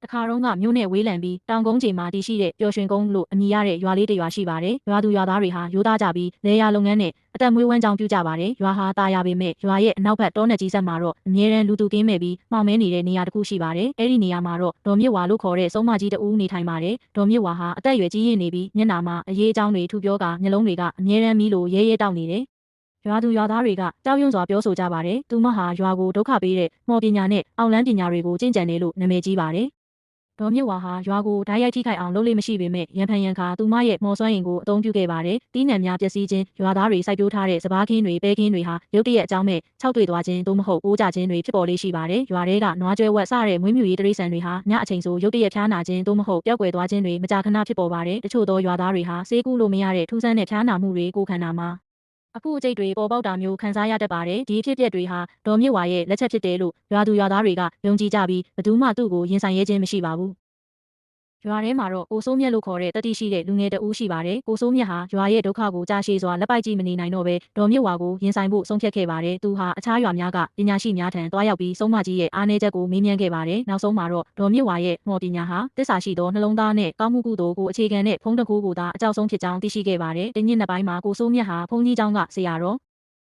တခါတုန်းကမြို့နဲ့ဝေးလံပြီးတောင်ကုန်းချိန်မှာတည်ရှိတဲ့ပျော်ရွှင်ကုန်းလို့အမည်ရတဲ့ရွာလေးတစ်ရွာရှိပါတယ်။ရွာသူရွာသားတွေဟာရိုးသားကြပြီးလယ်ယာလုပ်ငန်းနဲ့အသက်မွေးဝမ်းကြောင်းပြုကြပါတယ်။ရွာဟာတာယာပေမဲ့ရွာရဲ့အနောက်ဘက်တောနယ်ကြီးဆက်မှာတော့အမြဲတမ်းလူသူကင်းမဲ့ပြီးမှောင်မဲနေတဲ့နေရာတစ်ခုရှိပါတယ်။အဲ့ဒီနေရာမှာတော့ဒေါ်မြစ်ဝါလို့ခေါ်တဲ့စုံမကြီးတဦးနေထိုင်ပါတယ်။ဒေါ်မြစ်ဝါဟာအသက်အရွယ်ကြီးရင့်နေပြီးမျက်နှာမှာအရေးအကြောင်းတွေထူပြောကာမျက်လုံးတွေကအမြဲတမ်းမီးလိုရဲရဲတောက်နေတယ်။ရွာသူရွာသားတွေကကြောက်ရွံ့စွာပြောဆိုကြပါတယ်။သူမဟာရွာကိုဒုက္ခပေးတဲ့မော်ပညာနဲ့အောင်လန်းပညာတွေကိုကျင့်ကြံတယ်လို့နာမည်ကြီးပါတယ်။ဒေါ်မြစ်ဝါဟာရွာကိုဓာတ်ရိုက်ထိခိုက်အောင်လုပ်လို့မရှိပေမဲ့ရံဖန်ရံခါသူမရဲ့မော်စွမ်းရင်ကိုအသုံးပြုခဲ့ပါတယ်။တီးနှံများပျက်စီးခြင်းရွာသားတွေစိုက်ပျိုးထားတဲ့စပါးခင်းတွေပဲခင်းတွေဟာရုတ်တရက်အကြောင်းမဲ့ခြောက်တွေ့သွားခြင်းသို့မဟုတ်ပိုးကြခြင်းတွေဖြစ်ပေါ်လေးရှိပါတယ်။ရွာထဲကနွားကျွဲဝက်စတဲ့မွေးမြူရေးတိရစ္ဆာန်တွေဟာညအချိန်ဆိုရုတ်တရက်ဖျားနာခြင်းသို့မဟုတ်ပျောက်ကွယ်သွားခြင်းတွေမကြာခဏဖြစ်ပေါ်ပါတယ်။တချို့သောရွာသားတွေဟာဆေးကုလို့မရတဲ့ထူးဆန်းတဲ့ဖျားနာမှုတွေကိုခံတာမှာအခုအကျိတ်တွေပေါ်ပေါက်တာမျိုးခံစားရတတ်ပါတယ်။ဒီအဖြစ်အပျက်တွေဟာဒေါ်မြစ်ဝါရဲ့လက်ချက်ဖြစ်တယ်လို့ရွာသူရွာသားတွေကယုံကြည်ကြပြီးဘယ်သူမှသူ့ကိုရင်ဆိုင်ရဲခြင်းမရှိပါဘူး။ရွာထဲမှာတော့ကိုစိုးမြတ်လို့ခေါ်တဲ့တတိရှိတဲ့လူငယ်တဦးရှိပါတယ်။ကိုစိုးမြတ်ဟာရွာရဲ့ဒုက္ခကိုကြားရှိစွာလက်ပိုက်ကြည့်မနေနိုင်တော့ပဲဒေါ်မြစ်ဝါကိုရင်ဆိုင်ဖို့ဆုံးဖြတ်ခဲ့ပါတယ်။သူဟာအခြားရွာများကပညာရှိများထံတွားရောက်ပြီးစုံမကြီးရဲ့အားနည်းချက်ကိုမေးမြန်းခဲ့ပါတယ်။နောက်ဆုံးမှာတော့ဒေါ်မြစ်ဝါရဲ့မော်ပညာဟာသစ္စာရှိသောနှလုံးသားနဲ့ကောင်းမှုကုသိုလ်ကိုအခြေခံတဲ့ဖုံးတကူကိုသာအကြောက်ဆုံးဖြစ်ကြောင်းသိရှိခဲ့ပါတယ်။တညနှစ်ပိုင်းမှာကိုစိုးမြတ်ဟာဘုန်းကြီးကျောင်းကဆရာတော်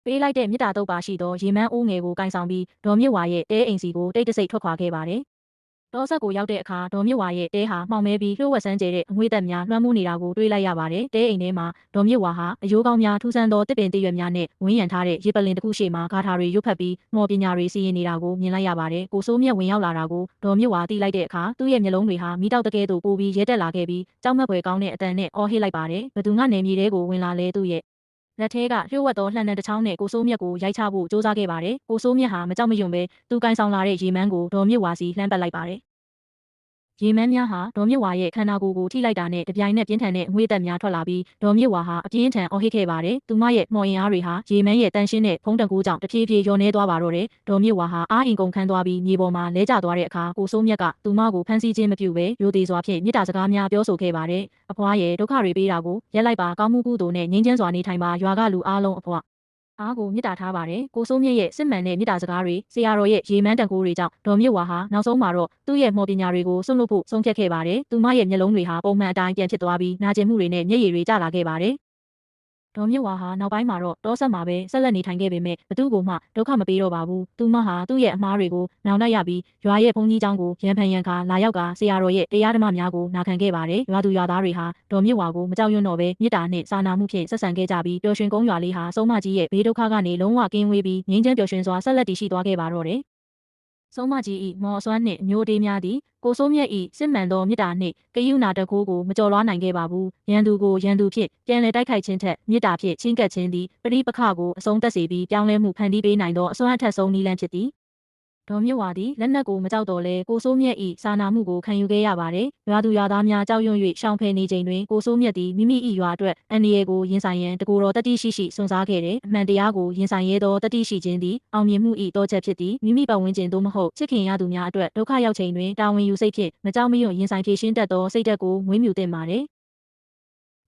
ပေးလိုက်တဲ့မြစ်တာတုပ်ပါရှိသောရေမန်းအိုးငယ်ကိုကင်ဆောင်ပြီးဒေါ်မြစ်ဝါရဲ့တဲအိမ်စီကိုတိတ်တဆိတ်ထွက်ခွာခဲ့ပါတယ်။တောဆက်ကိုရောက်တဲ့အခါဒေါ်မြစ်ဝါရဲ့တဲဟာမှောင်မဲပြီးလျှို့ဝှက်ဆန်းကျဲတဲ့အငွေ့သက်များလွှမ်းမိုးနေတာကိုတွေ့လိုက်ရပါတယ်။တဲအိမ်ထဲမှာဒေါ်မြစ်ဝါဟာအယိုးကောင်းများထူးဆန်းသောတစ်ပင်တစ်ရွက်များနဲ့ဝန်းရံထားတဲ့ရေပလင်တစ်ခုရှေ့မှာဂါထာတွေရွတ်ဖတ်ပြီးမော်ပညာတွေစီရင်နေတာကိုမြင်လိုက်ရပါတယ်။ကိုစိုးမြတ်ဝင်ရောက်လာတာကိုဒေါ်မြစ်ဝါသိလိုက်တဲ့အခါသူ့ရဲ့မျက်လုံးတွေဟာမိတောက်တကဲသို့ပိုပြီးရဲတက်လာခဲ့ပြီးကြောက်မက်ဖွယ်ကောင်းတဲ့အတန်နဲ့အော်ဟစ်လိုက်ပါတယ်။ဘသူကနေမြေထဲကိုဝင်လာလဲသူ့ရဲ့လက်ထဲကလျှို့ဝှက်သောလှံတံတစ်ချောင်းနဲ့ကိုစိုးမြတ်ကိုရိုက်ချဖို့စ조사ခဲ့ပါတယ်။ကိုစိုးမြတ်ဟာမကြောက်မရွံ့ပဲသူကင်ဆောင်လာတဲ့ရေမန်းကိုဒေါ်မြစ်ဝါစီလှမ်းပတ်လိုက်ပါတယ်။ရေမန်းများဟာဒေါ်မြစ်ဝါရဲ့ခန္ဓာကိုယ်ကိုထိလိုက်တာနဲ့တပြိုင်နက်ပြင်းထန်တဲ့အငွေ့သက်များထွက်လာပြီးဒေါ်မြစ်ဝါဟာအပြင်းထန်အော်ဟစ်ခဲ့ပါတယ်။သူမရဲ့မော်ရင်အားတွေဟာရေမန်းရဲ့တန်ရှင်းတဲ့ဖုံးတကူကြောင့်တဖြည်းဖြည်းလျော့နေသွားပါတော့တယ်။ဒေါ်မြစ်ဝါဟာအားအင်ကုန်ခန်းသွားပြီးမြေပေါ်မှာလဲကျသွားတဲ့အခါကိုစိုးမြတ်ကသူမကိုဖမ်းဆီးခြင်းမပြုဘဲရိုသေစွာဖြင့်မေတ္တာစကားများပြောဆိုခဲ့ပါတယ်။အဖွားရဲ့ဒုက္ခတွေပေးတာကိုရက်လိုက်ပါကောင်းမှုကုသိုလ်နဲ့ငြိမ်းချမ်းစွာနေထိုင်ပါရွာကလူအားလုံးအဖွားအားကိုမေတ္တာထားပါတယ်။ကိုစိုးမြတ်ရဲ့စစ်မှန်တဲ့မေတ္တာစကားတွေဆရာတော်ရဲ့ရေမန်းတန်ခိုးတွေကြောင့်ဒေါ်မြစ်ဝါဟာနောက်ဆုံးမှာတော့သူ့ရဲ့မော်ပညာတွေကိုစွန့်လွတ်ဖို့ဆုံးဖြတ်ခဲ့ပါတယ်။သူမရဲ့မျက်လုံးတွေဟာပုံမှန်အတိုင်းပြန်ဖြစ်သွားပြီးနာကျင်မှုတွေနဲ့မျက်ရည်တွေကျလာခဲ့ပါတယ်။ဒေါ်မြစ်ဝါဟာနောက်ပိုင်းမှာတော့တောဆက်မှာပဲဆက်လက်နေထိုင်ခဲ့ပေမဲ့ဘသူ့ကိုမှဒုက္ခမပေးတော့ပါဘူး။သူမဟာသူ့ရဲ့အမားတွေကိုနောင်တရပြီးရွာရဲ့ဘုန်းကြီးကျောင်းကိုရံဖန်ရံခါလာရောက်ကဆရာတော်ရဲ့တရားဓမ္မများကိုနာခံခဲ့ပါတယ်။ရွာသူရွာသားတွေဟာဒေါ်မြစ်ဝါကိုမကြောက်ရွံ့တော့ပဲမေတ္တာနဲ့စာနာမှုဖြင့်ဆက်ဆံခဲ့ကြပြီးပျော်ရွှင်ကုန်းရွာလေးဟာစုံမကြီးရဲ့ဘေးဒုက္ခကနေလုံးဝကင်းဝေးပြီးငြိမ်းချမ်းပျော်ရွှင်စွာဆက်လက်တည်ရှိသွားခဲ့ပါတော့တယ်။စုံမကြီး၏မော်အစွမ်းနှင့်အမျိုးအတေးများသည်ကိုစိုးမြတ်၏စစ်မှန်သောမေတ္တာနှင့်ကရုဏာတကိုးကိုမကျော်လွှားနိုင်ခဲ့ပါဘူး။ရန်သူကိုရန်သူဖြင့်ပြန်လည်တိုက်ခိုက်ခြင်းထက်မေတ္တာဖြင့်ချင်းကပ်ခြင်းသည်ပရိပခကိုအဆုံးသတ်စေပြီးပြောင်းလဲမှုဖန်တီးပေးနိုင်သောအစွမ်းအထက်ဆုံးနည်းလမ်းဖြစ်သည်။ဒေါ်မြစ်ဝါသည်လက်နက်ကိုမကြောက်တော့လဲကိုစိုးမြတ်၏စာနာမှုကိုခံယူခဲ့ရပါတယ်။ရွာသူရွာသားများကြောက်ရွံ့၍ရှောင်ဖယ်နေချိန်တွင်ကိုစိုးမြတ်သည်မိမိ၏ရွာအတွက်အန္တရာယ်ကိုရင်ဆိုင်ရန်တကူတော်တတိရှိရှိစွန့်စားခဲ့တယ်။အမှန်တရားကိုရင်ဆိုင်ရဲသောတတိရှိခြင်းသည်အောင်မြင်မှု၏တောချက်ဖြစ်သည်။မိမိပတ်ဝန်းကျင်သို့မဟုတ်ချစ်ခင်ရသူများအတွက်ဒုက္ခရောက်ချိန်တွင်တာဝန်ယူစိတ်ဖြင့်မကြောက်မရွံ့ရင်ဆိုင်ဖြေရှင်းတတ်သောစိတ်ဓာတ်ကိုမွေးမြူသင့်ပါတယ်။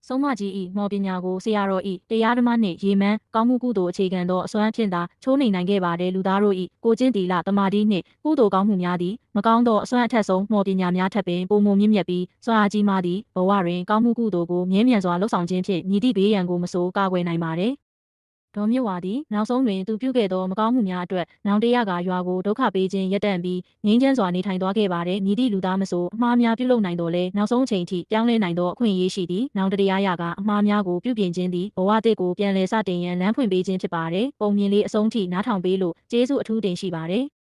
စုံမကြီး၏မော်ပညာကိုဆရာတော်၏တရားဓမ္မနှင့်ရေမန်းကောင်းမှုကုသိုလ်အခြေခံသောအစွမ်းဖြင့်သာချိုးနှိမ်နိုင်ခဲ့ပါတယ်လူသားတို့၏ကိုကျင့်တီလတမာတိနှင့်ကုသိုလ်ကောင်းမှုများသည်မကောင်းသောအစွမ်းအထက်ဆုံးမော်ပညာများထပ်ပင်ပုံမမြင့်မြတ်ပြီးစွမ်းအားကြီးမားသည့်ဘဝတွင်ကောင်းမှုကုသိုလ်ကိုမြဲမြံစွာလှုပ်ဆောင်ခြင်းဖြင့်မြည်သည့်ဘေးရန်ကိုမဆိုးကာကွယ်နိုင်ပါတယ်ဒေါ်မြစ်ဝါသည်နောက်ဆုံးတွင်သူပြုခဲ့သောမကောင်းမှုများအတွက်နောင်တရကရွာကိုဒုက္ခပေးခြင်းရပ်တန့်ပြီးငြိမ်းချမ်းစွာနေထိုင်သွားခဲ့ပါတယ်။မြည်သည့်လူသားမဆိုအမှားများပြုလုပ်နိုင်တော်လဲနောက်ဆုံးအချိန်ထိပြောင်းလဲနိုင်သောအခွင့်အရေးရှိသည်။နောင်တရရကအမှားများကိုပြုပြင်ခြင်းသည်ဘဝသစ်ကိုပြန်လည်စတင်ရန်လမ်းဖွင့်ပေးခြင်းဖြစ်ပါတယ်။ပုံမြင်လေးအဆုံးထိနားထောင်ပေးလို့ကျေးဇူးအထူးတင်ရှိပါတယ်။